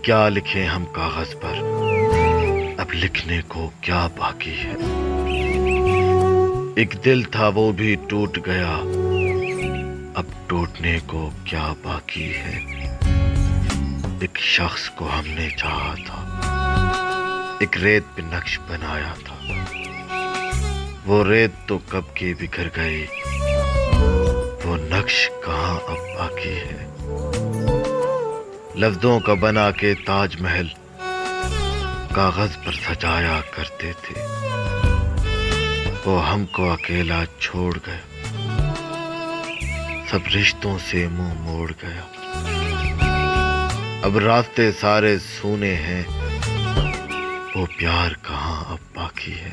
اب کیا لکھیں ہم کاغذ پر، اب لکھنے کو کیا باقی ہے۔ ایک دل تھا وہ بھی ٹوٹ گیا، اب ٹوٹنے کو کیا باقی ہے۔ ایک شخص کو ہم نے چاہا تھا، ایک ریت پہ نقش بنایا تھا، وہ ریت تو کب کی بکھر گئی، وہ نقش کہاں اب باقی ہے۔ لفظوں کا بنا کے تاج محل کاغذ پر سجایا کرتے تھے، وہ ہم کو اکیلا چھوڑ گیا، سب رشتوں سے منہ موڑ گیا۔ اب راستے سارے سونے ہیں، وہ پیار کہاں اب باقی ہے۔